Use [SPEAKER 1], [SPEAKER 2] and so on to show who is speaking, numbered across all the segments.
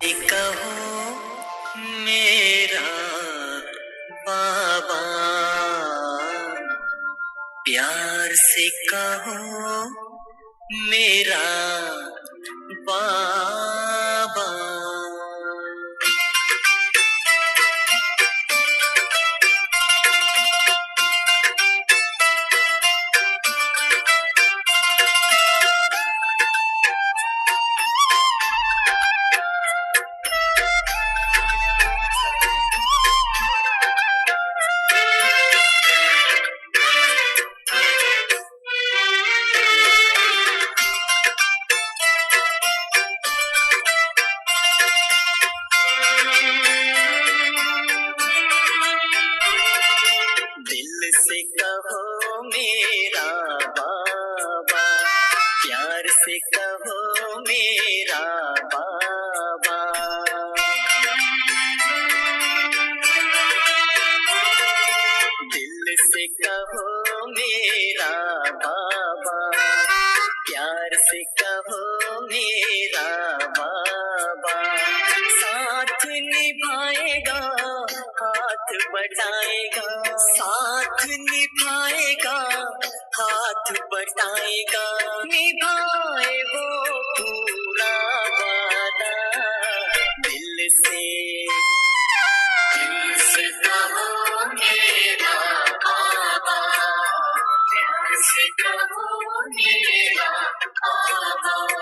[SPEAKER 1] कहो मेरा बाबा, प्यार से कहो मेरा बाबा। दिल से कहो मेरा बाबा, प्यार से कहो मेरा बाबा। दिल से कहो मेरा बाबा, प्यार से कहो मेरा बाबा। साथ निभाएगा, हाथ बटाएगा, साथ निभाएगा, हाथ बटाएगा, निभाए वो पूरा वादा। दिल से कहो मेरा बाबा, प्यार से कहो मेरा बाबा।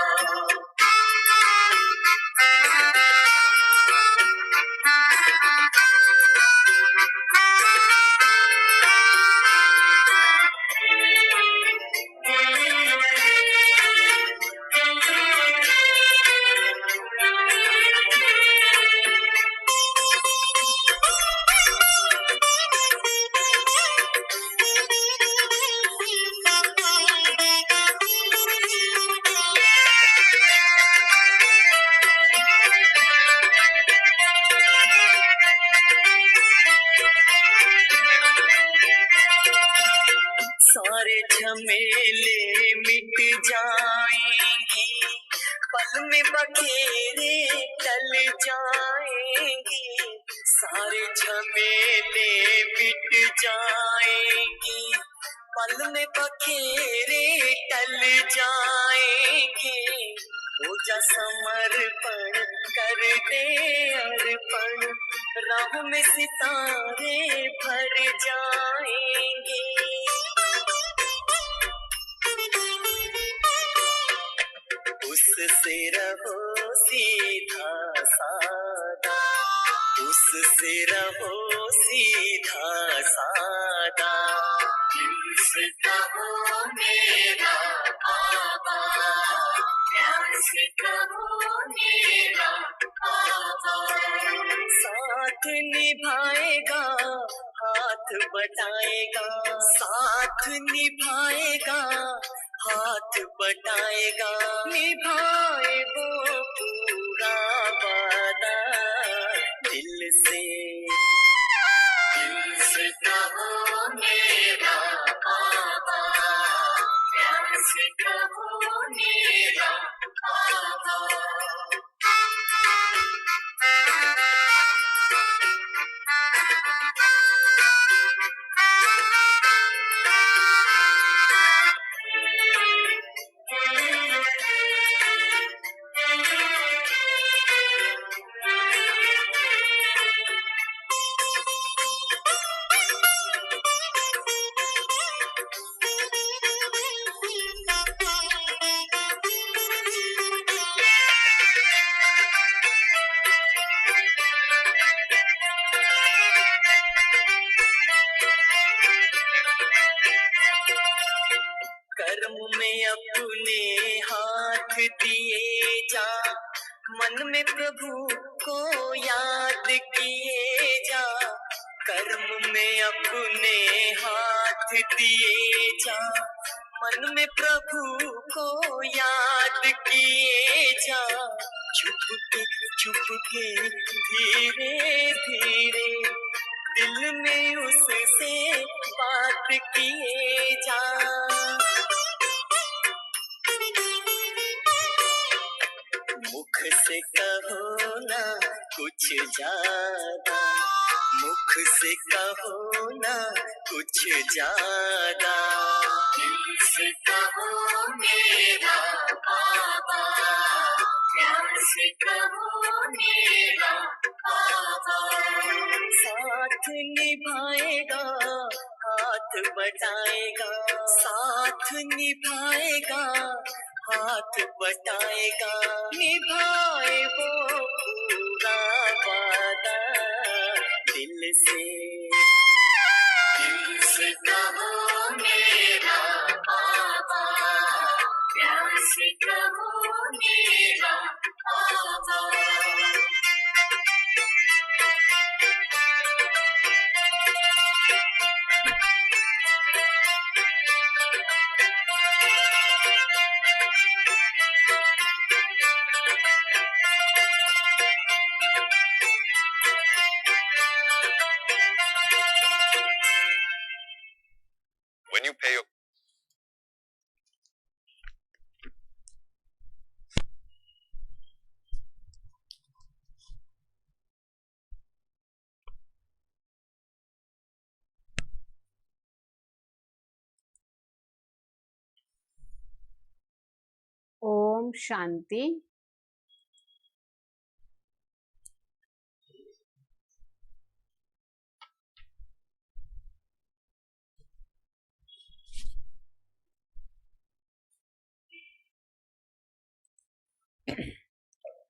[SPEAKER 1] सारे झमेले मिट जाएंगे, पल में बखेरे टल जाएंगे। सारे झमेले मिट जाएंगे, पल में बखेरे टल जाएंगे। हो जा समर्पण, कर दे अर्पण, राह में सितारे भर जाएंगे। उससे रहो सीधा सादा, उससे रहो सीधा सादा। दिल से कहो मेरा बाबा, प्यार से कहो मेरा बाबा। साथ निभाएगा, हाथ बटाएगा, साथ निभाएगा, हाथ बटाएगा, निभाए वो पूरा वादा। दिल से कहो मेरा बाबा, प्यार से कहो मेरा बाबा। कर्म में अपने हाथ दिए जा, मन में प्रभु को याद किए जा। कर्म में अपने हाथ दिए जा, मन में प्रभु को याद किए जा। चुप के धीरे धीरे दिल में उससे बात किए जा। मुख से कहो ना कुछ ज्यादा, मुख से कहो ना कुछ ज्यादा, दिल से कहो मेरा बाबा, प्यार से कहो मेरा बाबा। साथ निभाएगा हाथ बटाएगा, साथ निभाएगा हाथ बटाएगा, निभाए वो पूरा वादा, दिल से कहो मेरा बाबा, प्यार से कहो मेरा बाबा।
[SPEAKER 2] When you pay your
[SPEAKER 3] Om Shanti.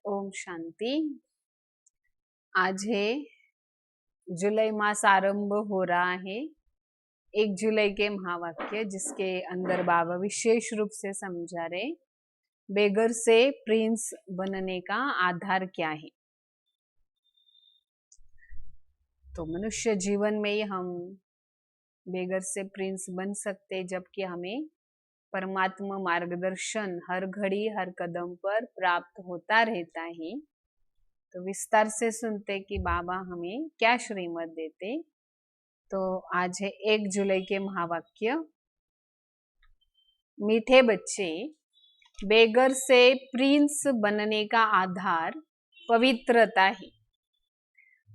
[SPEAKER 3] Om Shanti. आज है जुलाई मास आरंभ हो रहा है। 1 जुलाई के महावाक्य जिसके अंदर बाबा विशेष रूप से समझा रहे बेगर से प्रिंस बनने का आधार क्या है। तो मनुष्य जीवन में ही हम बेगर से प्रिंस बन सकते, जबकि हमें परमात्मा मार्गदर्शन हर घड़ी हर कदम पर प्राप्त होता रहता है। तो विस्तार से सुनते कि बाबा हमें क्या श्रीमत देते। तो आज है 1 जुलाई के महावाक्य। मीठे बच्चे, बेगर से प्रिंस बनने का आधार पवित्रता है।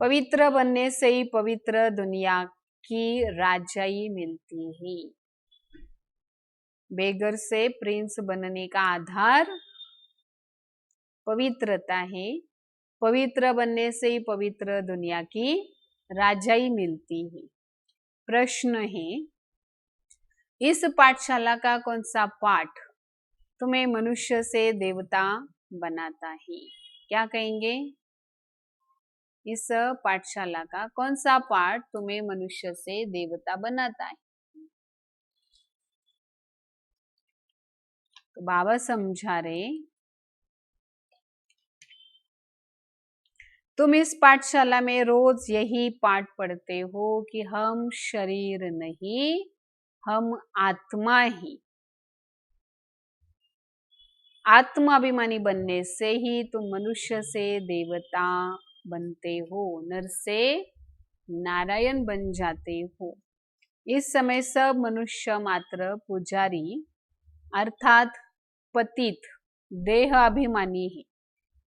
[SPEAKER 3] पवित्र बनने से ही पवित्र दुनिया की राजाई मिलती है। बेगर से प्रिंस बनने का आधार पवित्रता है। पवित्र बनने से ही पवित्र दुनिया की राजाई मिलती है। प्रश्न है, इस पाठशाला का कौन सा पाठ तुम्हें मनुष्य से देवता बनाता है? क्या कहेंगे? इस पाठशाला का कौन सा पाठ तुम्हें मनुष्य से देवता बनाता है? तो बाबा समझा रहे, तुम इस पाठशाला में रोज यही पाठ पढ़ते हो कि हम शरीर नहीं, हम आत्मा ही। आत्माभिमानी बनने से ही तुम मनुष्य से देवता बनते हो, नर से नारायण बन जाते हो। इस समय सब मनुष्य मात्र पुजारी अर्थात पतित देह अभिमानी है।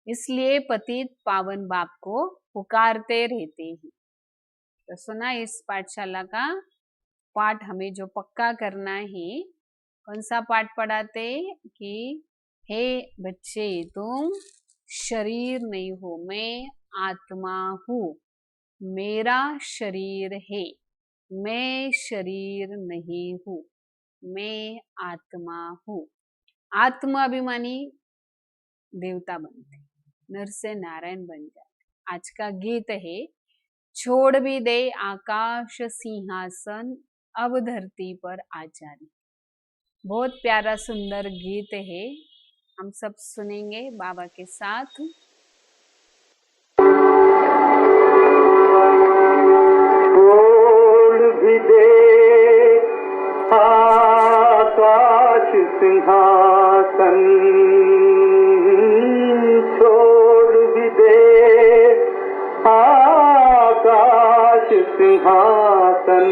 [SPEAKER 3] इसलिए पतित पावन बाप को पुकारते रहते हैं। तो सुना, इस पाठशाला का पाठ हमें जो पक्का करना है, कौन सा पाठ पढ़ाते कि हे बच्चे, तुम शरीर नहीं हो, मैं आत्मा हूँ, मेरा शरीर है, मैं शरीर नहीं हूँ, मैं आत्मा हूँ। आत्माभिमानी देवता बनते, नर से नारायण बन जाते। आज का गीत है, छोड़ भी दे आकाश सिंहासन, अब धरती पर आचार्य। बहुत प्यारा सुंदर गीत है, हम सब सुनेंगे बाबा के साथ।
[SPEAKER 4] छोड़ भी दे आकाश सिंहासन, छोड़ भी दे आकाश सिंहासन,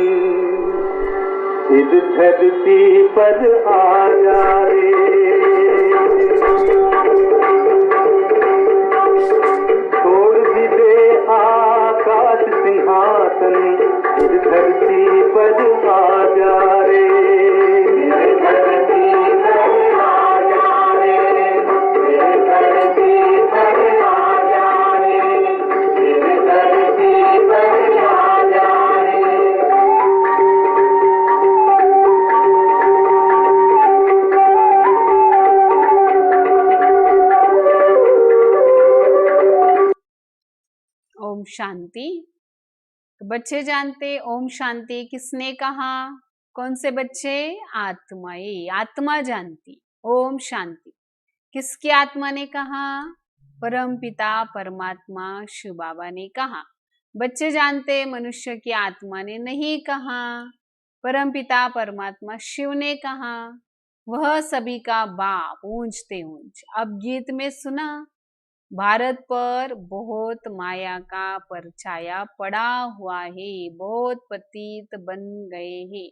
[SPEAKER 4] इस धरती पर आया रे,
[SPEAKER 3] शांति। तो बच्चे जानते ओम शांति किसने कहा? कौन से बच्चे? आत्माएं, आत्मा जानती ओम शांति। किसकी आत्मा ने कहा? परम पिता परमात्मा शिव बाबा ने कहा। बच्चे जानते मनुष्य की आत्मा ने नहीं कहा, परम पिता परमात्मा शिव ने कहा। वह सभी का बाप ऊंचते ऊंच। अब गीत में सुना, भारत पर बहुत माया का परछाया पड़ा हुआ है, बहुत पतित बन गए हैं।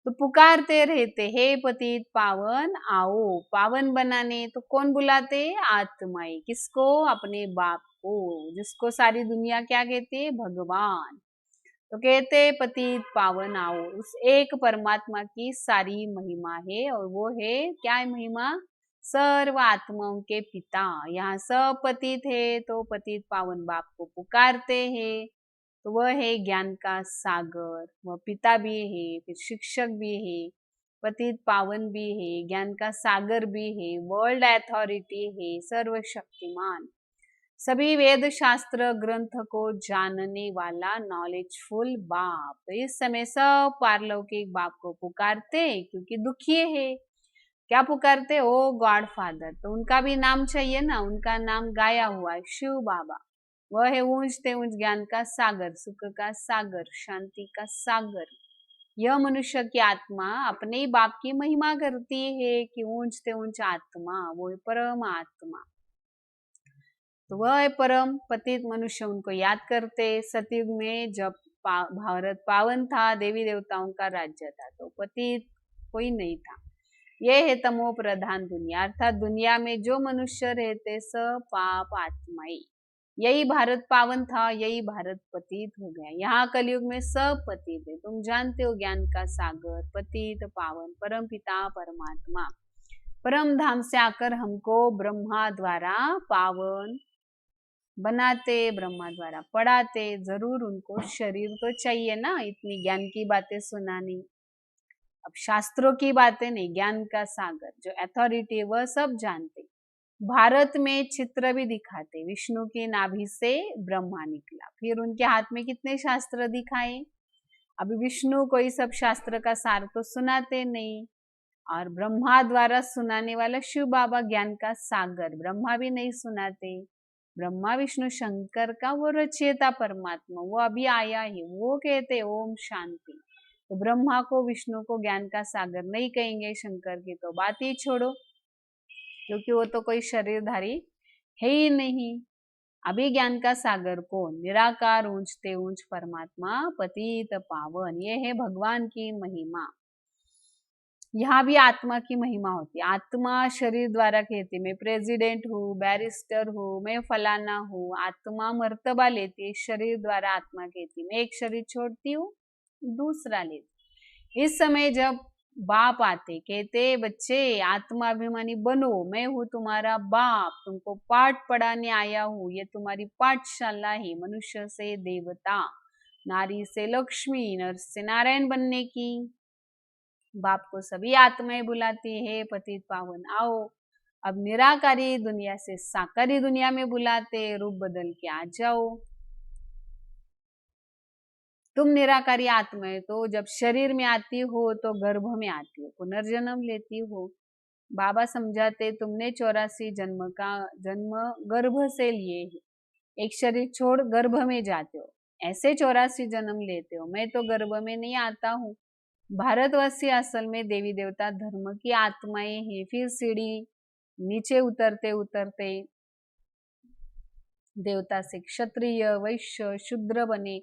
[SPEAKER 3] तो पुकारते रहते, हे पतित पावन आओ। पावन बनाने तो कौन बुलाते? आत्माएं। किसको? अपने बाप को, जिसको सारी दुनिया क्या कहती है? भगवान। तो कहते पतित पावन आओ। उस एक परमात्मा की सारी महिमा है, और वो है क्या है महिमा? सर्व आत्माओं के पिता। यहाँ सब पतित है तो पतित पावन बाप को पुकारते हैं। तो वह है ज्ञान का सागर, वह पिता भी है, फिर शिक्षक भी है, पतित पावन भी है, ज्ञान का सागर भी है, वर्ल्ड अथॉरिटी है, सर्वशक्तिमान, सभी वेद शास्त्र ग्रंथ को जानने वाला नॉलेजफुल बाप। तो इस समय सब पारलौकिक बाप को पुकारते क्योंकि दुखी है। क्या पुकारते? ओ गॉड फादर। तो उनका भी नाम चाहिए ना, उनका नाम गाया हुआ है शिव बाबा। वह है ऊंचते ऊंच ज्ञान का सागर, सुख का सागर, शांति का सागर। यह मनुष्य की आत्मा अपने ही बाप की महिमा करती है कि ऊंचते ऊंच आत्मा, वो है परम आत्मा। तो वह है परम पतित मनुष्य, उनको याद करते। सतयुग में जब भारत पावन था, देवी देवताओं का राज्य था, तो पतित कोई नहीं था। यह है तमो प्रधान दुनिया, अर्थात दुनिया में जो मनुष्य रहते सब पाप आत्माएं। यही भारत पावन था, यही भारत पतित हो गया। यहाँ कलयुग में सब पतित है। तुम जानते हो ज्ञान का सागर, पतित पावन, परम पिता परमात्मा परम धाम से आकर हमको ब्रह्मा द्वारा पावन बनाते, ब्रह्मा द्वारा पढ़ाते। जरूर उनको शरीर तो चाहिए ना इतनी ज्ञान की बातें सुनानी। अब शास्त्रों की बातें नहीं, ज्ञान का सागर जो अथॉरिटी है वह सब जानते। भारत में चित्र भी दिखाते, विष्णु की नाभि से ब्रह्मा निकला, फिर उनके हाथ में कितने शास्त्र दिखाए। अभी विष्णु कोई सब शास्त्र का सार तो सुनाते नहीं, और ब्रह्मा द्वारा सुनाने वाला शिव बाबा ज्ञान का सागर, ब्रह्मा भी नहीं सुनाते। ब्रह्मा विष्णु शंकर का वो रचयिता परमात्मा, वो अभी आया है, वो कहते ओम शांति। तो ब्रह्मा को विष्णु को ज्ञान का सागर नहीं कहेंगे, शंकर की तो बात ही छोड़ो, क्योंकि वो तो कोई शरीरधारी है ही नहीं। अभी ज्ञान का सागर को निराकार ऊंचते ऊंच परमात्मा पतित पावन, ये है भगवान की महिमा। यहाँ भी आत्मा की महिमा होती है। आत्मा शरीर द्वारा कहती मैं प्रेसिडेंट हूँ, बैरिस्टर हूँ, मैं फलाना हूँ। आत्मा मर्तबा लेती है, शरीर द्वारा आत्मा कहती मैं एक शरीर छोड़ती हूँ, दूसरा लेती। इस समय जब बाप आते, कहते बच्चे आत्माभिमानी बनो, मैं हूँ तुम्हारा बाप, तुमको पाठ पढ़ाने आया हूँ, ये तुम्हारी पाठशाला है। मनुष्य से देवता, नारी से लक्ष्मी, नर से नारायण बनने की। बाप को सभी आत्माएं बुलाती है, पतित पावन आओ। अब निराकारी दुनिया से साकारी दुनिया में बुलाते, रूप बदल के आ जाओ। तुम निराकारी आत्माएं तो जब शरीर में आती हो तो गर्भ में आती हो, पुनर्जन्म लेती हो। बाबा समझाते तुमने 84 जन्म का जन्म गर्भ से लिए है, एक शरीर छोड़ गर्भ में जाते हो, ऐसे 84 जन्म लेते हो। मैं तो गर्भ में नहीं आता हूँ। भारतवासी असल में देवी देवता धर्म की आत्माएं हैं। फिर सीढ़ी नीचे उतरते उतरते देवता से क्षत्रिय, वैश्य, शूद्र बने,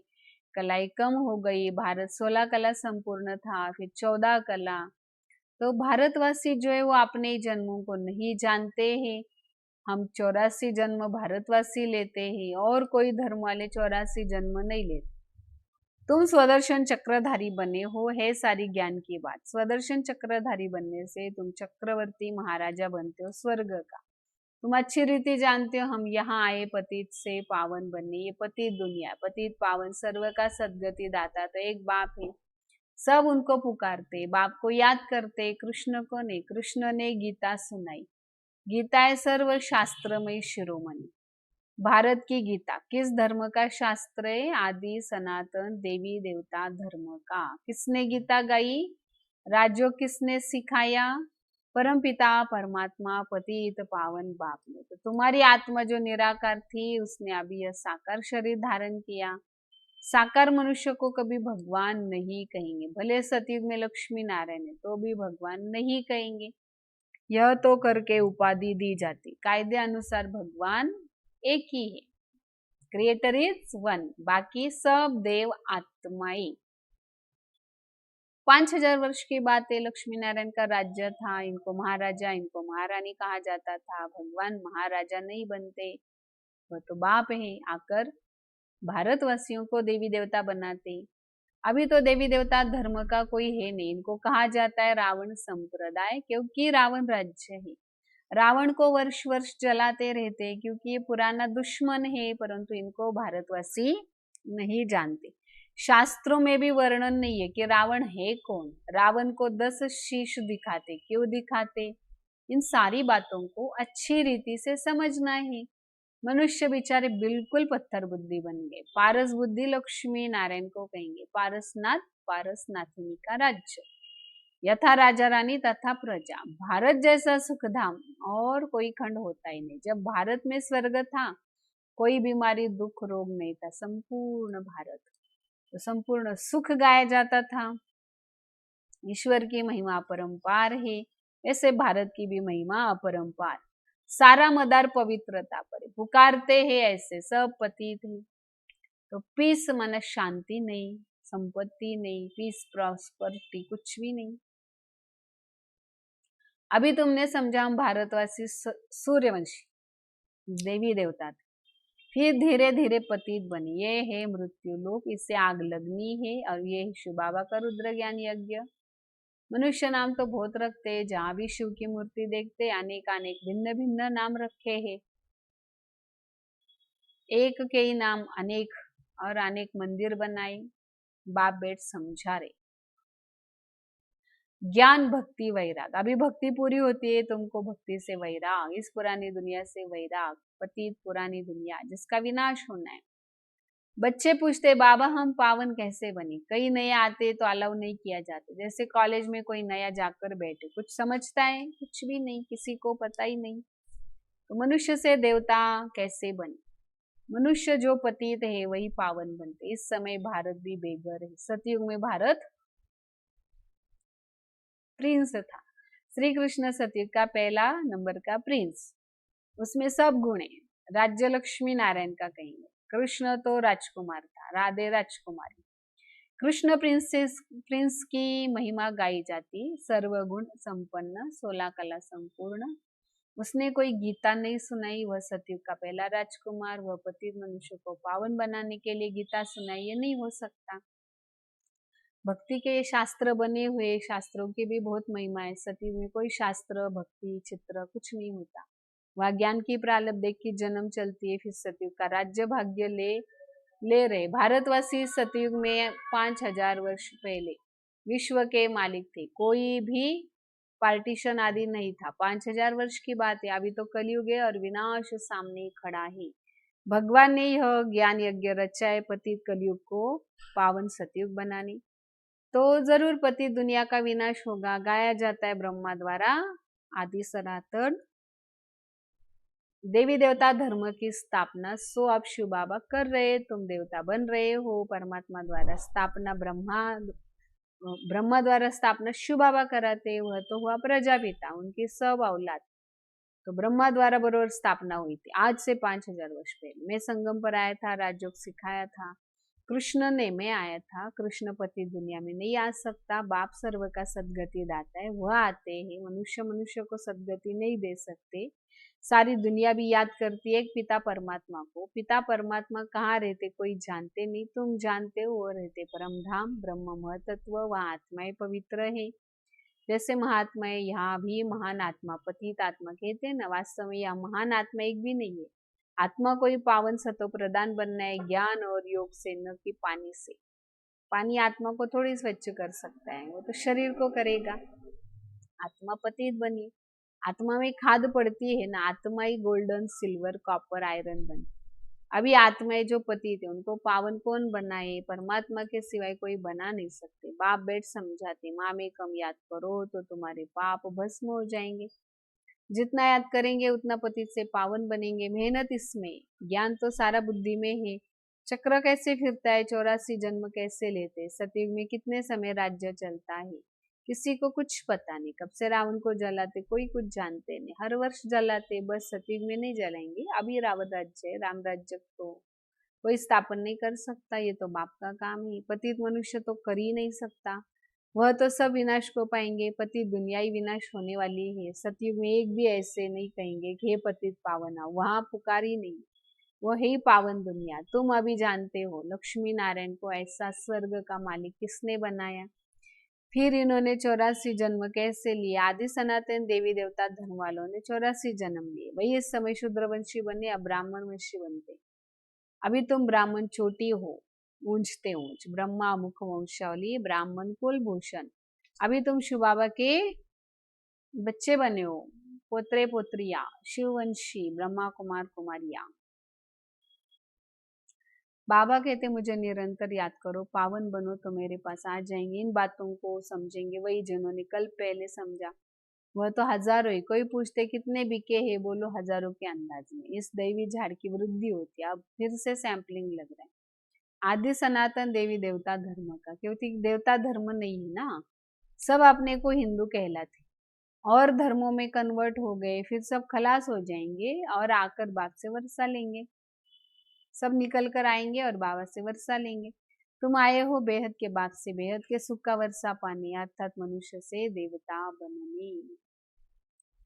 [SPEAKER 3] कलाएं कम हो गई। भारत 16 कला संपूर्ण था, फिर 14 कला। तो भारतवासी जो है वो अपने जन्मों को नहीं जानते हैं। हम 84 जन्म भारतवासी लेते हैं और कोई धर्म वाले 84 जन्म नहीं लेते। तुम स्वदर्शन चक्रधारी बने हो, है सारी ज्ञान की बात। स्वदर्शन चक्रधारी बनने से तुम चक्रवर्ती महाराजा बनते हो स्वर्ग का। तुम अच्छी रीति जानते हो हम यहाँ आए पतित से पावन बनने। ये पतित दुनिया, पतित पावन, सर्व का सदगति दाता तो एक बाप है। सब उनको पुकारते, बाप को याद करते, कृष्ण को नहीं। कृष्ण ने गीता सुनाई, गीता है सर्व शास्त्रमय शिरोमणि। भारत की गीता किस धर्म का शास्त्र है? आदि सनातन देवी देवता धर्म का। किसने गीता गाई? राजयोग किसने सिखाया? परमपिता परमात्मा पतित पावन बाप ने। तो तुम्हारी आत्मा जो निराकार थी उसने अभी यह साकार शरीर धारण किया। साकार मनुष्य को कभी भगवान नहीं कहेंगे, भले सतयुग में लक्ष्मी नारायण है तो भी भगवान नहीं कहेंगे। यह तो करके उपाधि दी जाती, कायदे अनुसार भगवान एक ही है, क्रिएटर इज वन, बाकी सब देव आत्माएं। 5000 वर्ष की बात है, लक्ष्मी नारायण का राज्य था, इनको महाराजा इनको महारानी कहा जाता था। भगवान महाराजा नहीं बनते, वह तो बाप है, आकर भारतवासियों को देवी देवता बनाते। अभी तो देवी देवता धर्म का कोई है नहीं, इनको कहा जाता है रावण संप्रदाय, क्योंकि रावण राज्य है। रावण को वर्ष वर्ष जलाते रहते क्योंकि ये पुराना दुश्मन है, परंतु इनको भारतवासी नहीं जानते। शास्त्रों में भी वर्णन नहीं है कि रावण है कौन। रावण को 10 शीश दिखाते, क्यों दिखाते? इन सारी बातों को अच्छी रीति से समझना है। मनुष्य बेचारे बिल्कुल पत्थर बुद्धि बन गए। पारस बुद्धि लक्ष्मी नारायण को कहेंगे। पारसनाथ पारस नाथिनी का राज्य, यथा राजा रानी तथा प्रजा। भारत जैसा सुखधाम और कोई खंड होता ही नहीं। जब भारत में स्वर्ग था, कोई बीमारी दुख रोग नहीं था, संपूर्ण भारत, तो संपूर्ण सुख गाया जाता था। ईश्वर की महिमा अपरंपार है, ऐसे भारत की भी महिमा अपरंपार। सारा मदार पवित्रता पर पुकारते हैं, ऐसे सब पतित है। तो पीस मन शांति नहीं, संपत्ति नहीं, पीस प्रॉस्पर्टी कुछ भी नहीं। अभी तुमने समझा हम भारतवासी सूर्यवंशी देवी देवता थे, फिर धीरे धीरे पतित बने। ये है मृत्यु लोक, इससे आग लगनी है, और ये शिव बाबा का रुद्र ज्ञान यज्ञ। मनुष्य नाम तो बहुत रखते हैं, जहां भी शिव की मूर्ति देखते अनेक अनेक भिन्न भिन्न नाम रखे हैं। एक के ही नाम अनेक, और अनेक मंदिर बनाए, बाप बेट समझा रहे। ज्ञान भक्ति वैराग, अभी भक्ति पूरी होती है, तुमको भक्ति से वैराग, इस पुरानी दुनिया से वैराग, पतित पुरानी दुनिया जिसका विनाश होना है। बच्चे पूछते बाबा हम पावन कैसे बने? कई नए आते तो अलाउ नहीं किया जाता। जैसे कॉलेज में कोई नया जाकर बैठे, कुछ समझता है? कुछ भी नहीं, किसी को पता ही नहीं। तो मनुष्य से देवता कैसे बने? मनुष्य जो पतित है वही पावन बनते। इस समय भारत भी बेघर है। सतयुग में भारत प्रिंस था। श्री कृष्ण सतयुग का पहला नंबर का प्रिंस, उसमें सब गुण है। राज्य लक्ष्मी नारायण का कहेंगे। कृष्ण तो राजकुमार था, राधे राजकुमारी। कृष्ण प्रिंस की महिमा गाई जाती, सर्वगुण संपन्न, 16 कला संपूर्ण। उसने कोई गीता नहीं सुनाई, वह सतयुग का पहला राजकुमार, वह पतित मनुष्य को पावन बनाने के लिए गीता सुनाई, ये नहीं हो सकता। भक्ति के शास्त्र बने हुए, शास्त्रों की भी बहुत महिमा है। सतयुग में कोई शास्त्र भक्ति चित्र कुछ नहीं होता। वह ज्ञान की प्रारब्ध की जन्म चलती है, फिर सतयुग का राज्य भाग्य ले रहे। भारतवासी सतयुग में 5000 वर्ष पहले विश्व के मालिक थे, कोई भी पार्टीशन आदि नहीं था। 5000 वर्ष की बात है। अभी तो कलयुग है और विनाश सामने खड़ा है। भगवान ने यह ज्ञान यज्ञ रचा है, पतित कलयुग को पावन सतयुग बनाने। तो जरूर पतित दुनिया का विनाश होगा। गाया जाता है ब्रह्मा द्वारा, आदि सनातन देवी देवता धर्म की स्थापना 100 अब शिव बाबा कर रहे, तुम देवता बन रहे हो। परमात्मा द्वारा स्थापना ब्रह्मा द्वारा स्थापना शिव बाबा कराते, वह तो हुआ प्रजापिता, उनकी सब औलाद। तो ब्रह्मा द्वारा बरोबर स्थापना हुई थी आज से 5000 वर्ष पहले। मैं संगम पर आया था, राजयोग सिखाया था। कृष्ण ने मैं आया था। कृष्ण पति दुनिया में नहीं आ सकता, बाप सर्व का सदगति दाता है, वह आते हैं। मनुष्य को सदगति नहीं दे सकते। सारी दुनिया भी याद करती है एक पिता परमात्मा को। पिता परमात्मा कहाँ रहते कोई जानते नहीं, तुम जानते हो, वो रहते परम धाम ब्रह्म महतत्व, वहाँ आत्माएं पवित्र है। जैसे महात्मा है, यहाँ भी महान आत्मा पतित आत्मा कहते हैं ना, वास्तव में यहाँ महान आत्मा एक भी नहीं है। आत्मा को ही पावन सतो प्रदान बनना है, ज्ञान और योग से, न कि पानी से। पानी आत्मा को थोड़ी स्वच्छ कर सकता है, वो तो शरीर को करेगा। आत्मा पतित बनी, आत्मा में खाद पड़ती है ना, आत्मा ही गोल्डन सिल्वर कॉपर आयरन बनी। अभी आत्माएं जो पतित है उनको पावन कौन बनाए? परमात्मा के सिवाय कोई बना नहीं सकते। बाप बेट समझाते, माँ में कम याद करो तो तुम्हारे पाप भस्म हो जाएंगे। जितना याद करेंगे उतना पतित से पावन बनेंगे। मेहनत इसमें, ज्ञान तो सारा बुद्धि में है। चक्र कैसे फिरता है, 84 जन्म कैसे लेते, सतयुग में कितने समय राज्य चलता है, किसी को कुछ पता नहीं। कब से रावण को जलाते कोई कुछ जानते नहीं। हर वर्ष जलाते, बस सतयुग में नहीं जलाएंगे। अभी रावण राज्य है, राम राज्य तो कोई स्थापन नहीं कर सकता, ये तो बाप का काम है। पतित मनुष्य तो कर ही नहीं सकता, वह तो सब विनाश को पाएंगे। पतित दुनिया ही विनाश होने वाली है। सतयुग में एक भी ऐसे नहीं कहेंगे कि हे पतित पावन आओ, वहां पुकार ही नहीं, वो है ही पावन दुनिया। तुम अभी जानते हो लक्ष्मी नारायण को ऐसा स्वर्ग का मालिक किसने बनाया। फिर इन्होंने 84 जन्म कैसे लिए। आदि सनातन देवी देवता धर्म वालों ने 84 जन्म लिए। वही इस समय शूद्रवंशी बने, अब ब्राह्मण वंशी बनते। अभी तुम ब्राह्मण चोटी हो, ऊंचते ऊंच, ब्रह्मा मुख वंशावली, ब्राह्मण कुल भूषण। अभी तुम शिव बाबा के बच्चे बने हो, पोत्रे पोत्रिया, शिववंशी, ब्रह्मा कुमार कुमारिया। बाबा कहते मुझे निरंतर याद करो, पावन बनो तो मेरे पास आ जाएंगे। इन बातों को समझेंगे वही जिन्होंने कल पहले समझा। वह तो हजारों ही, कोई पूछते कितने बिके हैं, बोलो हजारों के अंदाज में। इस दैवी झाड़ की वृद्धि होती है। अब फिर से सैंपलिंग लग रहा है। आदि सनातन देवी देवता धर्म का, क्योंकि देवता धर्म नहीं है ना, सब अपने को हिंदू कहलाते और धर्मों में कन्वर्ट हो गए, फिर सब खलास हो जाएंगे और आकर बाप से वर्षा लेंगे। सब निकल कर आएंगे और बाबा से वर्षा लेंगे। तुम आए हो बेहद के बाप से बेहद के सुख का वर्षा पाने, अर्थात मनुष्य से देवता बनने।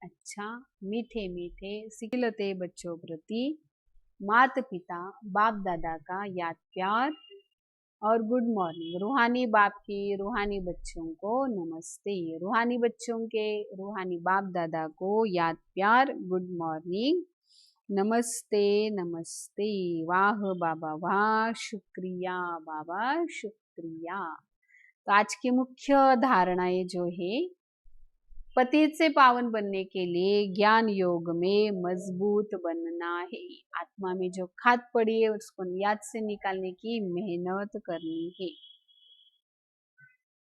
[SPEAKER 3] अच्छा, मीठे मीठे सिखलते बच्चों प्रति माता पिता बाप दादा का याद प्यार और गुड मॉर्निंग। रूहानी बाप की रूहानी बच्चों को नमस्ते। रूहानी बच्चों के रूहानी बाप दादा को याद प्यार, गुड मॉर्निंग, नमस्ते नमस्ते। वाह बाबा वाह, शुक्रिया बाबा शुक्रिया। तो आज की मुख्य धारणाएं जो है, पतित से पावन बनने के लिए ज्ञान योग में मजबूत बनना है। आत्मा में जो खाद पड़ी है उसको याद से निकालने की मेहनत करनी है।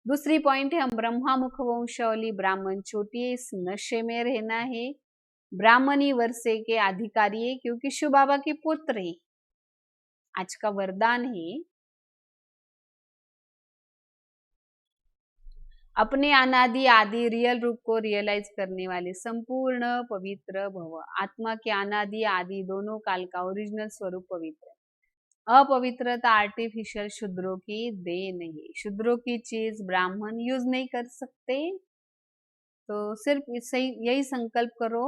[SPEAKER 3] दूसरी पॉइंट है, हम ब्रह्मा मुख वंशावली ब्राह्मण चोटी, इस नशे में रहना है। ब्राह्मणी वर्षे के अधिकारी है, क्योंकि शिव बाबा के पुत्र है। आज का वरदान है, अपने अनादि आदि रियल रूप को रियलाइज करने वाले संपूर्ण पवित्र भव। आत्मा के अनादि आदि दोनों काल का ओरिजिनल स्वरूप पवित्र है। अपवित्रता आर्टिफिशियल शूद्रों की देन है। शूद्रों की चीज ब्राह्मण यूज नहीं कर सकते। तो सिर्फ यही संकल्प करो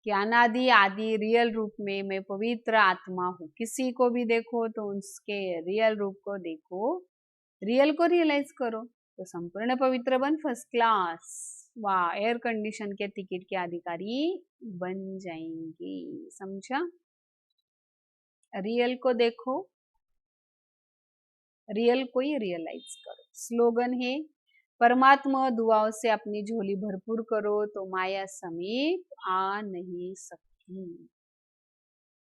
[SPEAKER 3] कि अनादि आदि रियल रूप में मैं पवित्र आत्मा हूँ। किसी को भी देखो तो उसके रियल रूप को देखो, रियल को रियलाइज करो, तो संपूर्ण पवित्र बन फर्स्ट क्लास। वाह, एयर कंडीशन के टिकट के अधिकारी बन जाएंगे। समझा? रियल को देखो, रियल को ही रियलाइज करो। स्लोगन है, परमात्मा दुआओं से अपनी झोली भरपूर करो तो माया समीप आ नहीं सकती।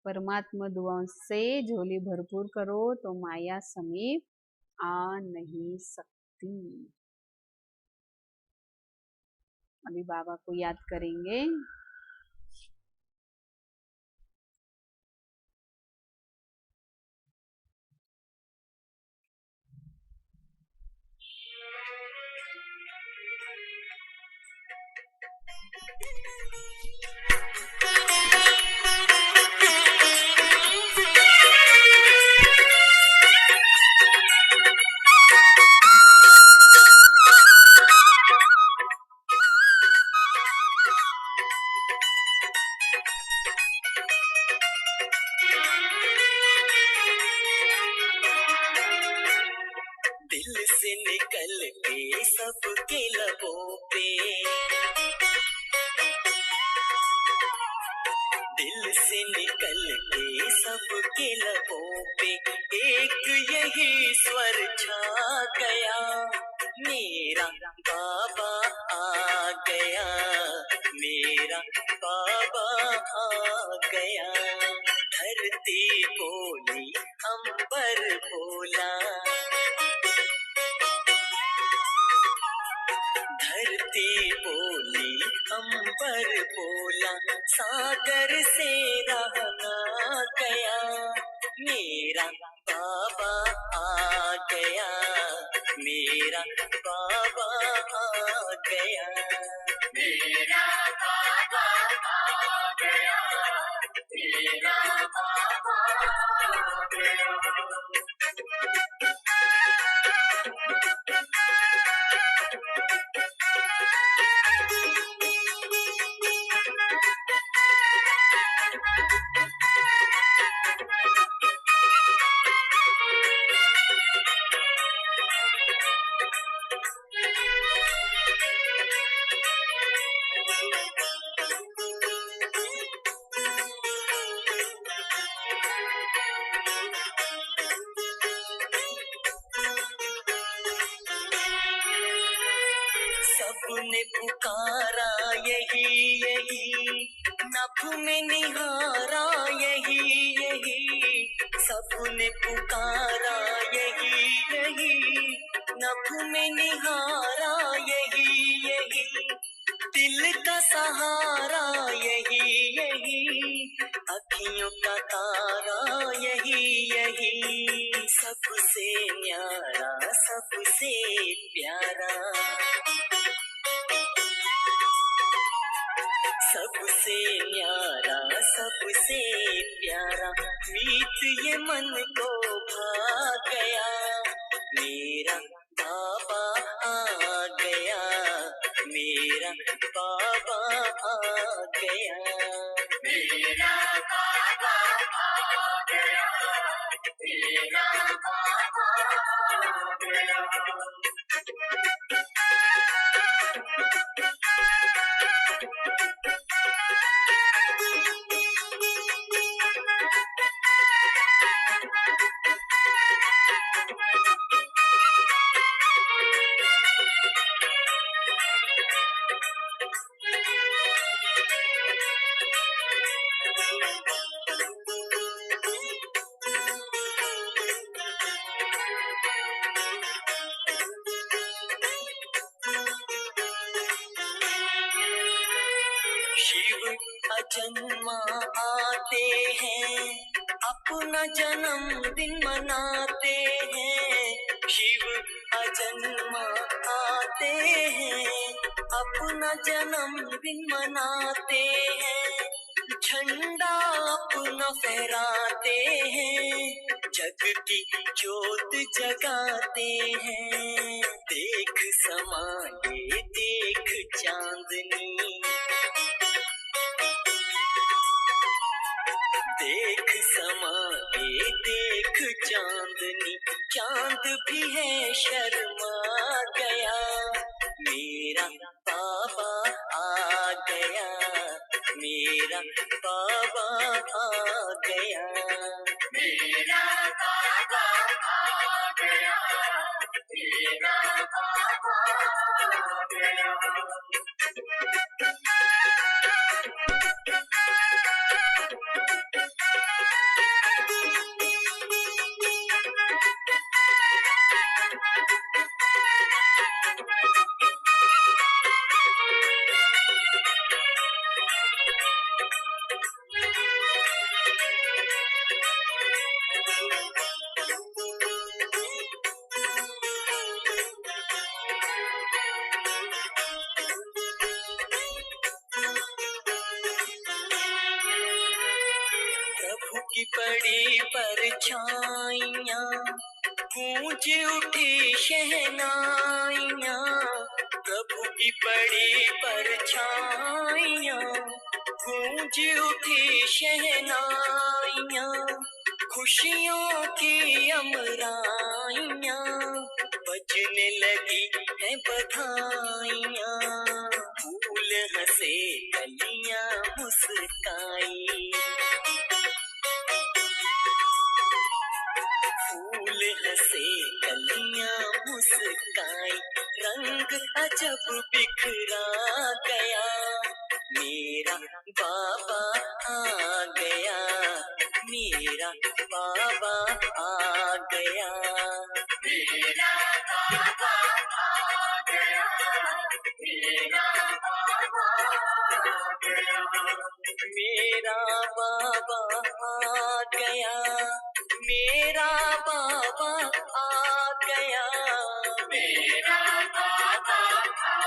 [SPEAKER 3] परमात्मा दुआओं से झोली भरपूर करो तो माया समीप आ नहीं सकती। अभी बाबा को याद करेंगे।
[SPEAKER 1] दिल से निकल के सबके लबों पे, दिल से निकल के सबके लबों पे एक यही स्वर छा गया, मेरा बाबा आ गया, मेरा बाबा आ गया। धरती बोली अंबर बोला, धरती बोली अंबर बोला, सागर से रहना गया, मेरा बाबा आ गया, मेरा बाबा आ गया, मेरा बाबा आ गया, मेरा बाबा आ गया। सबने पुकारा यही यही, नभ में निहारा यही यही, सबने पुकारा यही यही, नभ में निहारा यही यही, दिल का सहारा यही यही, अखियों का तारा यही यही, सबसे न्यारा सबसे प्यारा, सबसे न्यारा सबसे प्यारा, मीत ये मन को भा गया, मेरा बाबा आ गया, मेरा बाबा आ गया, मेरा बाबा आ गया, मेरा बाबा आ गया। शिव अजन्मा आते हैं, अपना जन्मदिन मनाते हैं, शिव अजन्मा आते हैं, अपना जन्मदिन मनाते हैं, झंडा अपना फहराते हैं, जग की ज्योत जगाते हैं, देख समाये देख चांदनी, देख समाये देख चांदनी, चांद भी है शर्मा गया, मेरा बाबा आ गया, मेरा बाबा आ गया, मेरा बाबा आ गया, मेरा बाबा आ गया। प्रभु की पड़ी परछाइयाँ, गूंज उठी शहनाइयाँ, प्रभु की पड़ी परछाइयाँ, गूंज उठी शहनाइयाँ, खुशियों की अमराइयाँ, बजने लगी है बधाइयाँ, फूल हंसे कलियाँ मुस्काई, फूल हंसे कलियां मुस्काई, रंग अजब बिखरा गया, मेरा बाबा आ गया, मेरा बाबा आ गया, मेरा बाबा आ गया, मेरा बाबा आ गया, मेरा बाबा आ गया, मेरा बाबा आ गया, मेरा बाबा आ